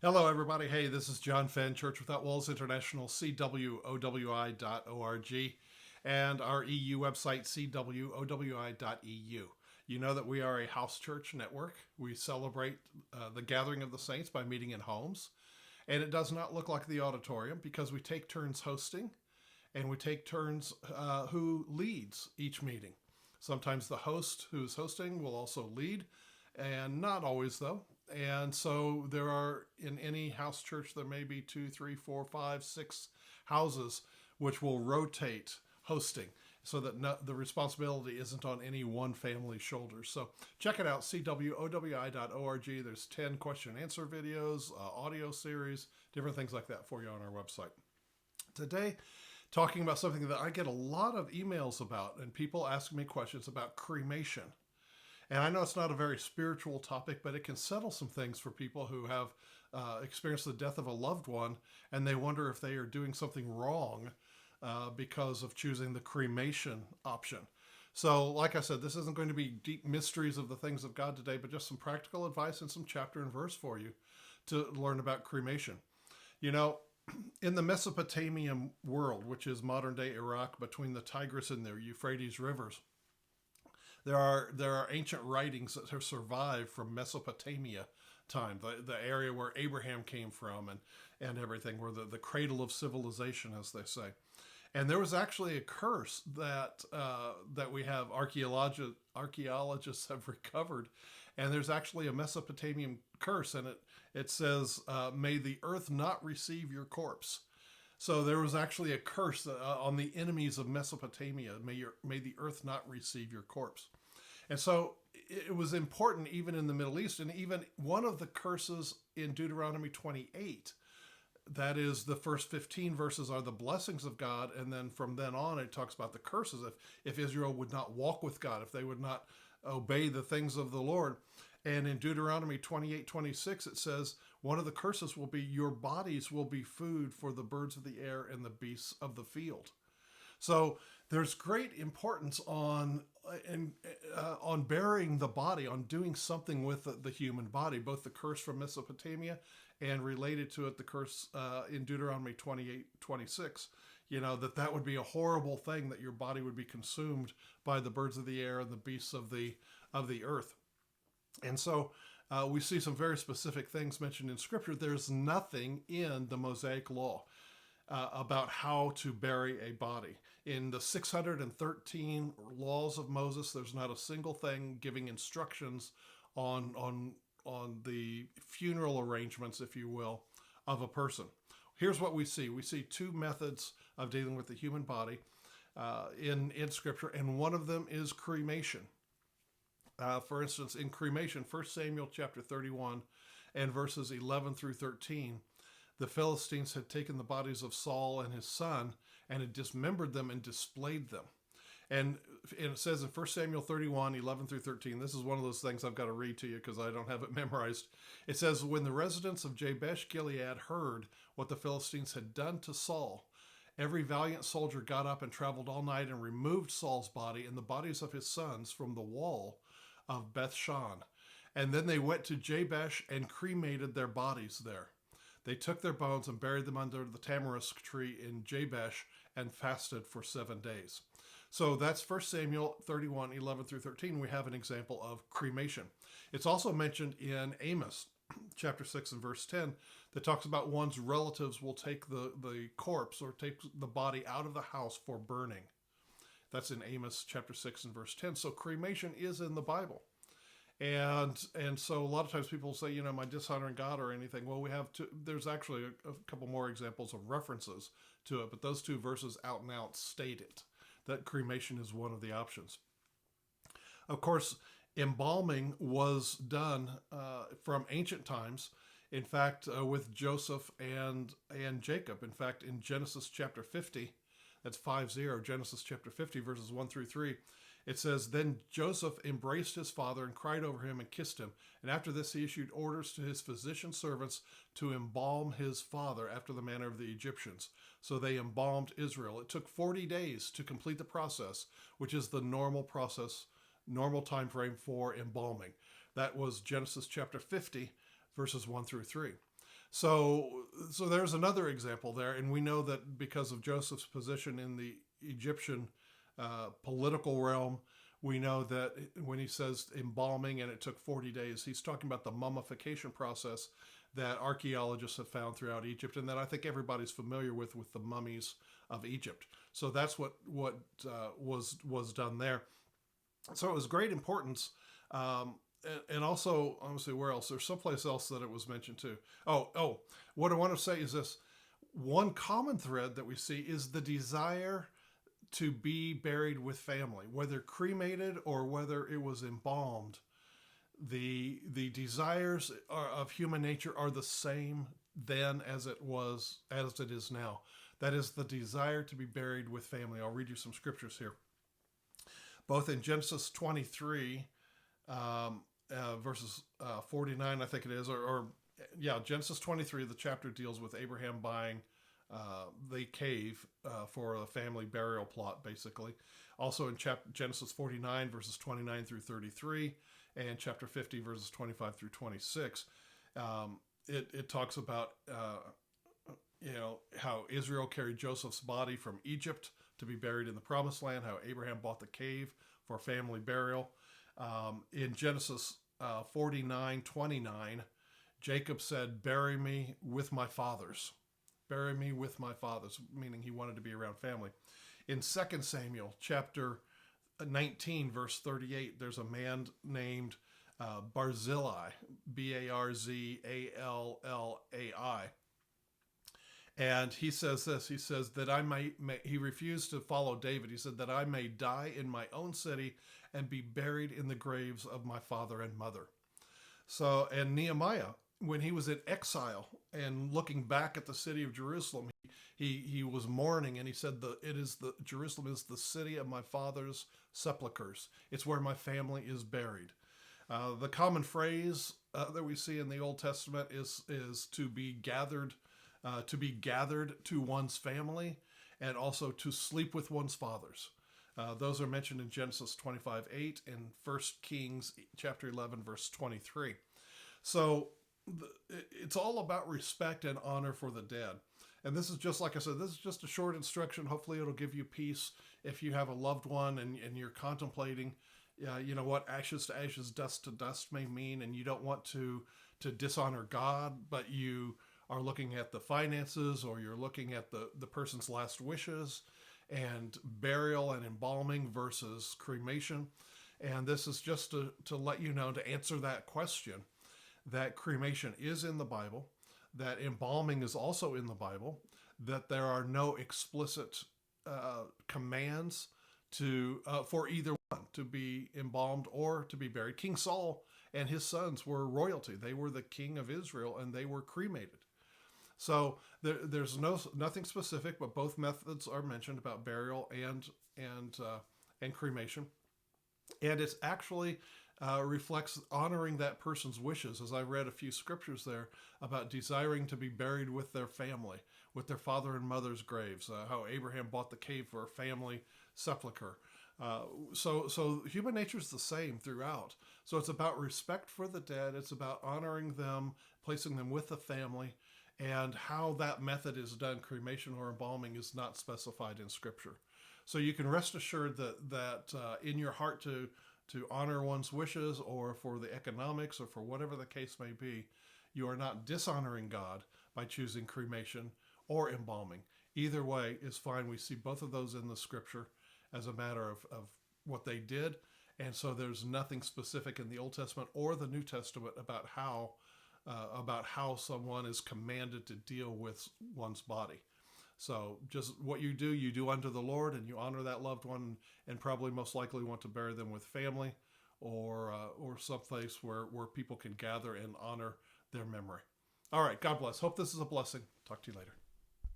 Hello, everybody. Hey, this is John Fenn, Church Without Walls International, CWOWI.org, and our EU website, CWOWI.eu. You know that we are a house church network. We celebrate the gathering of the saints by meeting in homes. And it does not look like the auditorium because we take turns hosting and we take turns who leads each meeting. Sometimes the host who's hosting will also lead, and not always, though. And so there are, in any house church, there may be two, three, four, five, six houses which will rotate hosting so that the responsibility isn't on any one family's shoulders. So check it out, cwowi.org. There's 10 question and answer videos, audio series, different things like that for you on our website. Today, talking about something that I get a lot of emails about, and people ask me questions about cremation. And I know it's not a very spiritual topic, but it can settle some things for people who have experienced the death of a loved one, and they wonder if they are doing something wrong because of choosing the cremation option. So, like I said, this isn't going to be deep mysteries of the things of God today, but just some practical advice and some chapter and verse for you to learn about cremation. You know, in the Mesopotamian world, which is modern day Iraq, between the Tigris and the Euphrates rivers, there are ancient writings that have survived from Mesopotamia time, the area where Abraham came from, and everything, where the cradle of civilization, as they say. And there was actually a curse that we have archaeologists have recovered, and there's actually a Mesopotamian curse, and it says, "May the earth not receive your corpse." So there was actually a curse on the enemies of Mesopotamia. May the earth not receive your corpse. And so it was important even in the Middle East, and even one of the curses in Deuteronomy 28, that is the first 15 verses are the blessings of God, and then from then on it talks about the curses if Israel would not walk with God, if they would not obey the things of the Lord. And in Deuteronomy 28:26 it says, one of the curses will be, your bodies will be food for the birds of the air and the beasts of the field. So there's great importance on burying the body, on doing something with the human body, both the curse from Mesopotamia and related to it, the curse in Deuteronomy 28:26. You know, that would be a horrible thing, that your body would be consumed by the birds of the air and the beasts of the earth. And so we see some very specific things mentioned in Scripture. There's nothing in the Mosaic Law about how to bury a body. In the 613 laws of Moses, there's not a single thing giving instructions on the funeral arrangements, if you will, of a person. Here's what we see. We see two methods of dealing with the human body in Scripture, and one of them is cremation. For instance, in cremation, 1 Samuel chapter 31 and verses 11 through 13, the Philistines had taken the bodies of Saul and his son and had dismembered them and displayed them. And it says in 1 Samuel 31, 11 through 13, this is one of those things I've got to read to you because I don't have it memorized. It says, when the residents of Jabesh Gilead heard what the Philistines had done to Saul, every valiant soldier got up and traveled all night and removed Saul's body and the bodies of his sons from the wall of Beth-shan. And then they went to Jabesh and cremated their bodies there. They took their bones and buried them under the tamarisk tree in Jabesh and fasted for 7 days. So that's 1 Samuel 31, 11 through 13. We have an example of cremation. It's also mentioned in Amos chapter 6 and verse 10 that talks about one's relatives will take the corpse or take the body out of the house for burning. That's in Amos chapter 6 and verse 10. So cremation is in the Bible. And so a lot of times people say, you know, am I dishonoring God or anything? Well, there's actually a couple more examples of references to it, but those two verses out and out state it, that cremation is one of the options. Of course, embalming was done from ancient times. In fact, with Joseph and Jacob. In fact, in Genesis chapter 50, that's 50, Genesis chapter 50, verses 1 through 3, it says, then Joseph embraced his father and cried over him and kissed him. And after this, he issued orders to his physician servants to embalm his father after the manner of the Egyptians. So they embalmed Israel. It took 40 days to complete the process, which is the normal process, normal time frame for embalming. That was Genesis chapter 50, verses 1 through 3. So there's another example there, and we know that because of Joseph's position in the Egyptian political realm, we know that when he says embalming and it took 40 days, he's talking about the mummification process that archaeologists have found throughout Egypt, and that I think everybody's familiar with the mummies of Egypt. So that's what was done there. So it was great importance. And also, honestly, where else? There's someplace else that it was mentioned too. Oh, what I want to say is this: one common thread that we see is the desire to be buried with family, whether cremated or whether it was embalmed. The desires of human nature are the same then as it is now. That is the desire to be buried with family. I'll read you some scriptures here, both in Genesis 23. Verses 49, I think it is, Genesis 23. The chapter deals with Abraham buying the cave for a family burial plot, basically. Also in Genesis 49, verses 29 through 33, and chapter 50, verses 25 through 26. It talks about how Israel carried Joseph's body from Egypt to be buried in the Promised Land. How Abraham bought the cave for family burial. In Genesis 49:29, Jacob said, "Bury me with my fathers." Bury me with my fathers, meaning he wanted to be around family. In 2 Samuel chapter 19, verse 38, there's a man named Barzillai, Barzallai. And he says this, he says that he refused to follow David. He said that I may die in my own city and be buried in the graves of my father and mother. So, and Nehemiah, when he was in exile and looking back at the city of Jerusalem, he was mourning, and he said Jerusalem is the city of my father's sepulchres. It's where my family is buried. The common phrase that we see in the Old Testament is to be gathered to one's family, and also to sleep with one's fathers. Those are mentioned in Genesis 25:8 and 1 Kings chapter 11, verse 23. So it's all about respect and honor for the dead. And this is just, like I said, this is just a short instruction. Hopefully it'll give you peace if you have a loved one and you're contemplating, what ashes to ashes, dust to dust may mean, and you don't want to dishonor God, but you are looking at the finances, or you're looking at the person's last wishes, and burial and embalming versus cremation. And this is just to let you know, to answer that question, that cremation is in the Bible, that embalming is also in the Bible, that there are no explicit commands for either one, to be embalmed or to be buried. King Saul and his sons were royalty. They were the king of Israel, and they were cremated. So there's nothing specific, but both methods are mentioned about burial and cremation, and it's actually reflects honoring that person's wishes. As I read a few scriptures there about desiring to be buried with their family, with their father and mother's graves. How Abraham bought the cave for a family sepulcher. So human nature is the same throughout. So it's about respect for the dead. It's about honoring them, placing them with the family. And how that method is done, cremation or embalming, is not specified in Scripture. So you can rest assured that in your heart to honor one's wishes, or for the economics, or for whatever the case may be, you are not dishonoring God by choosing cremation or embalming. Either way is fine. We see both of those in the Scripture as a matter of what they did. And so there's nothing specific in the Old Testament or the New Testament about how someone is commanded to deal with one's body. So just what you do unto the Lord, and you honor that loved one, and probably most likely want to bury them with family, or someplace where people can gather and honor their memory. All right, God bless. Hope this is a blessing. Talk to you later.